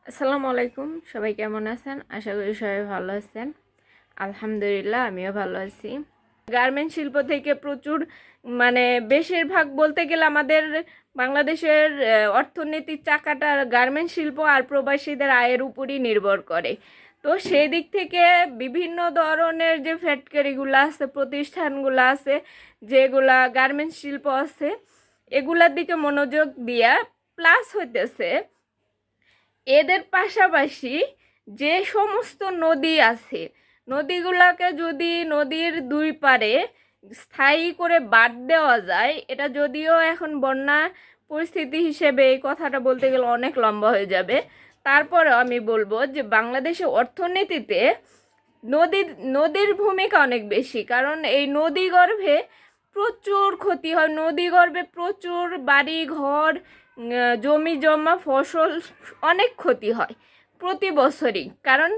আসসালামু আলাইকুম, সবাই কেমন আছেন? আশা করি সবাই ভালো আছেন। আলহামদুলিল্লাহ, আমিও ভালো আছি। গার্মেন্ট শিল্প থেকে প্রচুর বেশিরভাগ বলতে গেলে আমাদের বাংলাদেশের অর্থনীতির চাকাটা গার্মেন্ট শিল্প আর প্রবাসীদের আয়ের উপরই নির্ভর করে। তো সেই দিক থেকে বিভিন্ন ধরনের যে ফ্যাক্টরিগুলো আছে, প্রতিষ্ঠানগুলো আছে, যেগুলা গার্মেন্ট শিল্প আছে, এগুলার দিকে মনোযোগ দিয়া প্লাস হইতেছে এদের পাশাপাশি যে সমস্ত নদী আছে, নদীগুলোকে যদি নদীর দুই পারে স্থায়ী করে বাঁধ দেওয়া যায়, এটা যদিও এখন বন্যা পরিস্থিতি হিসেবে এই কথাটা বলতে গেলে অনেক লম্বা হয়ে যাবে, তারপরেও আমি বলবো যে বাংলাদেশের অর্থনীতিতে নদীর নদীর ভূমিকা অনেক বেশি। কারণ এই নদী গর্ভে প্রচুর ক্ষতি হয়, নদী গর্ভে প্রচুর বাড়ি ঘর, জমি জমা ফসল অনেক ক্ষতি হয় প্রতি বছরই। কারণ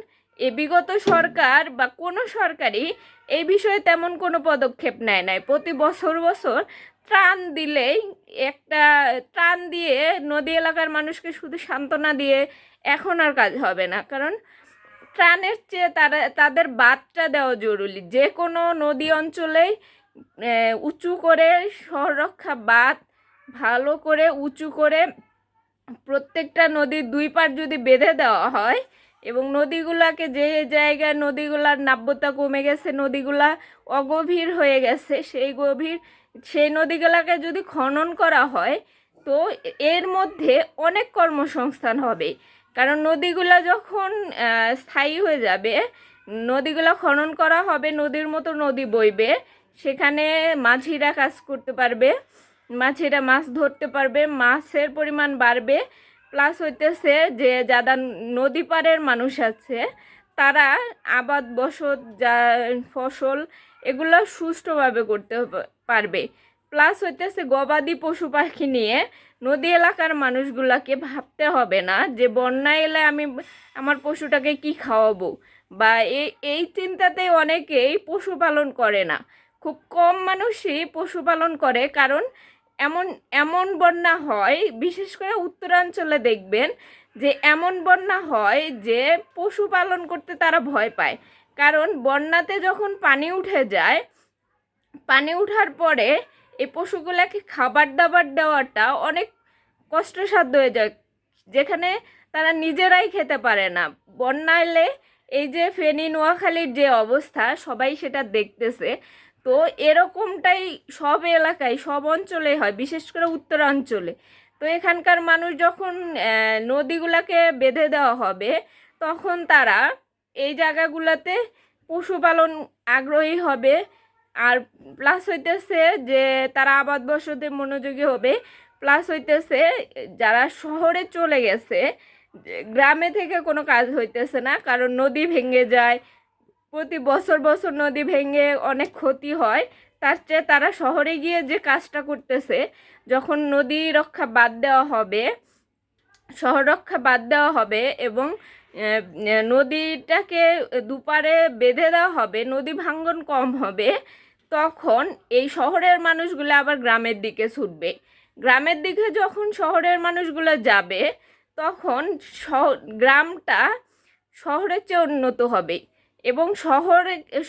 বিগত সরকার বা কোনো সরকারই এই বিষয়ে তেমন কোনো পদক্ষেপ নেয় নাই। প্রতি বছর বছর ত্রাণ দিলেই একটা ত্রাণ দিয়ে নদী এলাকার মানুষকে শুধু সান্ত্বনা দিয়ে এখন আর কাজ হবে না। কারণ ত্রাণের চেয়ে তাদের বাঁধটা দেওয়া জরুরি। যে কোনো নদী অঞ্চলেই উঁচু করে সংরক্ষা বাঁধ ভালো করে উঁচু করে প্রত্যেকটা নদীর দুই পার যদি বেঁধে দেওয়া হয়, এবং নদীগুলাকে যে জায়গায় নদীগুলার নাব্যতা কমে গেছে, নদীগুলা অগভীর হয়ে গেছে, সেই নদীগুলাকে যদি খনন করা হয়, তো এর মধ্যে অনেক কর্মসংস্থান হবে। কারণ নদীগুলা যখন স্থায়ী হয়ে যাবে, নদীগুলা খনন করা হবে, নদীর মতো নদী বইবে, সেখানে মাঝিরা কাজ করতে পারবে, মাঝিরা মাছ ধরতে পারবে, মাছের পরিমাণ বাড়বে। প্লাস হইতেছে যে যারা নদী পাড়ের মানুষ আছে, তারা আবাদ বসত যা ফসল এগুলো সুষ্ঠুভাবে করতে পারবে। প্লাস হইতেছে গবাদি পশু পাখি নিয়ে নদী এলাকার মানুষগুলাকে ভাবতে হবে না যে বন্যা এলে আমি আমার পশুটাকে কি খাওয়াবো, বা এই চিন্তাতে অনেকেই পশুপালন করে না। খুব কম মানুষই পশুপালন করে। কারণ এমন এমন বন্যা হয়, বিশেষ করে উত্তরাঞ্চলে দেখবেন যে এমন বন্যা হয় যে পশুপালন করতে তারা ভয় পায়। কারণ বন্যাতে যখন পানি উঠে যায়, পানি উঠার পরে এই পশুগুলাকে খাবার দাবার দেওয়াটা অনেক কষ্টসাধ্য হয়ে যায়, যেখানে তারা নিজেরাই খেতে পারে না। বন্যা এলে এই যে ফেনী নোয়াখালীর যে অবস্থা, সবাই সেটা দেখতেছে। তো এরকমটাই সব এলাকায় সব অঞ্চলে হয়, বিশেষ করে উত্তরাঞ্চলে। তো এখানকার মানুষ যখন নদীগুলাকে বেঁধে দেওয়া হবে, তখন তারা এই জায়গাগুলোতে পশুপালন আগ্রহী হবে। আর প্লাস হইতেছে যে তারা আবাদ বসতে মনোযোগী হবে। প্লাস হইতেছে যারা শহরে চলে গেছে, গ্রামে থেকে কোনো কাজ হইতেছে না, কারণ নদী ভেঙে যায়, প্রতি বছর বছর নদী ভেঙে অনেক ক্ষতি হয়। তার চেয়ে তারা শহরে গিয়ে যে কাজটা করতেছে, যখন নদী রক্ষা বাদ দেওয়া হবে, শহর রক্ষা বাদ দেওয়া হবে এবং নদীটাকে দুপারে বেঁধে দেওয়া হবে, নদী ভাঙ্গন কম হবে, তখন এই শহরের মানুষগুলো আবার গ্রামের দিকে ছুটবে। গ্রামের দিকে যখন শহরের মানুষগুলো যাবে, তখন গ্রামটা শহরের চেয়ে উন্নত হবে, এবং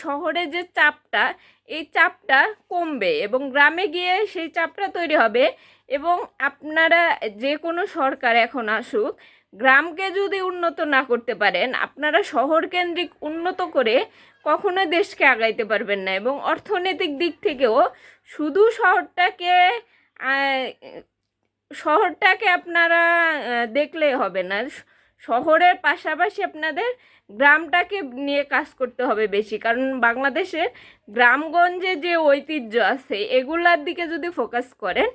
শহরে যে চাপটা, এই চাপটা কমবে এবং গ্রামে গিয়ে সেই চাপটা তৈরি হবে। এবং আপনারা যে কোনো সরকার এখন আসুক, গ্রামকে যদি উন্নত না করতে পারেন, আপনারা শহর কেন্দ্রিক উন্নত করে কখনোই দেশকে আগাইতে পারবেন না। এবং অর্থনৈতিক দিক থেকেও শুধু শহরটাকে আপনারা দেখলেই হবে না, শহরের পাশাপাশি আপনাদের গ্রামটাকে নিয়ে কাজ করতে হবে বেশি। কারণ বাংলাদেশের গ্রামগঞ্জে যে ঐতিহ্য আছে, এগুলার দিকে যদি ফোকাস করেন,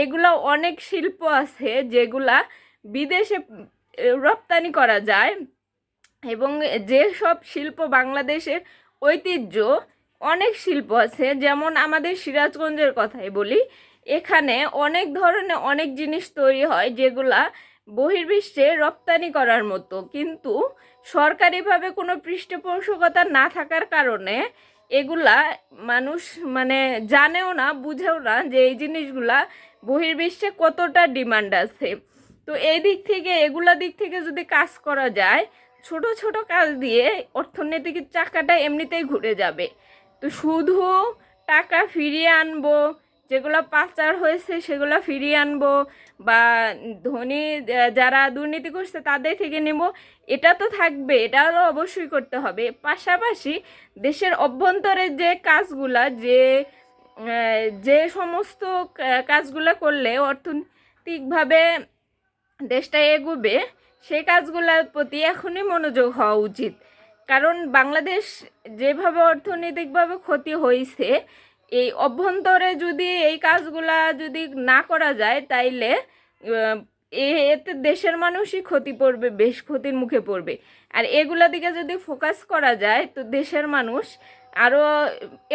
এগুলা অনেক শিল্প আছে যেগুলা বিদেশে রপ্তানি করা যায়। এবং যেসব শিল্প বাংলাদেশের ঐতিহ্য, অনেক শিল্প আছে, যেমন আমাদের সিরাজগঞ্জের কথাই বলি, এখানে অনেক ধরনের অনেক জিনিস তৈরি হয় যেগুলা বহির্বিশ্বে রপ্তানি করার মতো, কিন্তু সরকারিভাবে কোনো পৃষ্ঠপোষকতা না থাকার কারণে এগুলা মানুষ জানেও না, বুঝেও না যে এই জিনিসগুলা বহির্বিশ্বে কতটা ডিমান্ড আছে। তো এই দিক থেকে দিক থেকে যদি কাজ করা যায়, ছোট ছোট কাজ দিয়ে অর্থনৈতিক চাকাটা এমনিতেই ঘুরে যাবে। তো শুধু টাকা ফিরিয়ে আনবো, যেগুলো পাচার হয়েছে সেগুলো ফিরিয়ে আনবো, বা ধনী যারা দুর্নীতি করছে তাদের থেকে নেব, এটা তো থাকবে, এটাও অবশ্যই করতে হবে। পাশাপাশি দেশের অভ্যন্তরে যে কাজগুলা, যে সমস্ত কাজগুলো করলে অর্থনৈতিকভাবে দেশটা এগোবে, সেই কাজগুলোর প্রতি এখনই মনোযোগ হওয়া উচিত। কারণ বাংলাদেশ যেভাবে অর্থনৈতিকভাবে ক্ষতি হয়েছে, এই অভ্যন্তরে যদি এই কাজগুলা যদি না করা যায়, তাইলে এতে দেশের মানুষই ক্ষতি পড়বে, বেশ ক্ষতির মুখে পড়বে। আর এগুলা দিকে যদি ফোকাস করা যায়, তো দেশের মানুষ আরও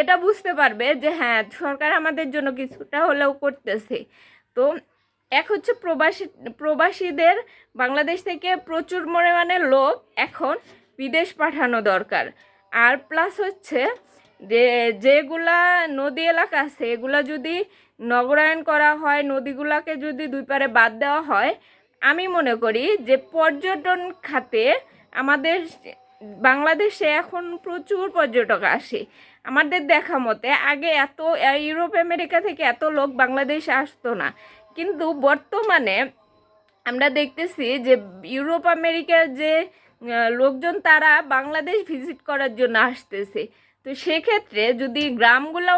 এটা বুঝতে পারবে যে হ্যাঁ, সরকার আমাদের জন্য কিছুটা হলেও করতেছে। তো এক হচ্ছে প্রবাসীদের বাংলাদেশ থেকে প্রচুর পরিমাণে লোক এখন বিদেশ পাঠানো দরকার। আর প্লাস হচ্ছে যেগুলা নদী এলাকা আছে, এগুলা যদি নগরায়ণ করা হয়, নদীগুলাকে যদি দুই পারে বাদ দেওয়া হয়, আমি মনে করি যে পর্যটন খাতে আমাদের বাংলাদেশে এখন প্রচুর পর্যটক আসে। আমাদের দেখা মতে আগে এত ইউরোপ আমেরিকা থেকে এত লোক বাংলাদেশে আসতো না, কিন্তু বর্তমানে আমরা দেখতেছি যে ইউরোপ আমেরিকার যে লোকজন তারা বাংলাদেশ ভিজিট করার জন্য আসতেছে। তো সেক্ষেত্রে যদি গ্রামগুলো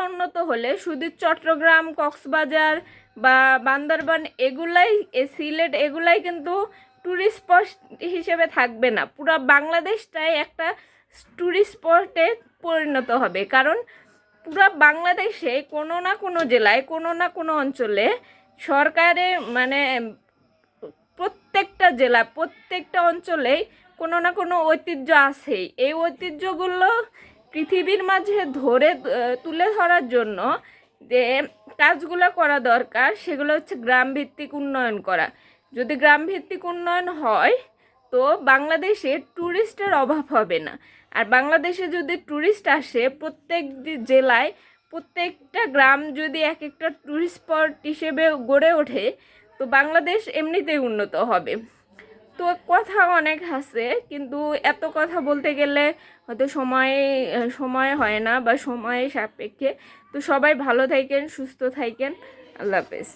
উন্নত হলে শুধু চট্টগ্রাম, কক্সবাজার বা বান্দরবান সিলেট এগুলাই কিন্তু ট্যুরিস্ট স্পট হিসেবে থাকবে না, পুরো বাংলাদেশটাই একটা ট্যুরিস্ট স্পটে পরিণত হবে। কারণ পুরো বাংলাদেশে কোনো না কোনো জেলায়, কোনো না কোনো অঞ্চলে সরকারের মানে প্রত্যেকটা জেলা, প্রত্যেকটা অঞ্চলেই কোনো না কোনো ঐতিহ্য আছেই। এই ঐতিহ্যগুলো পৃথিবীর মাঝে তুলে ধরার জন্য যে কাজগুলো করা দরকার, সেগুলো হচ্ছে গ্রামভিত্তিক উন্নয়ন করা। যদি গ্রামভিত্তিক উন্নয়ন হয়, তো বাংলাদেশে ট্যুরিস্টের অভাব হবে না। আর বাংলাদেশে যদি ট্যুরিস্ট আসে, প্রত্যেক জেলায় প্রত্যেকটা গ্রাম যদি এক একটা ট্যুরিস্ট স্পট হিসেবে গড়ে ওঠে, তো বাংলাদেশ এমনিতেই উন্নত হবে। তো কথা অনেক আছে, কিন্তু এত কথা বলতে গেলে হয়তো সময় হয় না, বা সময় সাপেক্ষে। তো সবাই ভালো থাকেন, সুস্থ থাকেন। আল্লাহ হাফেজ।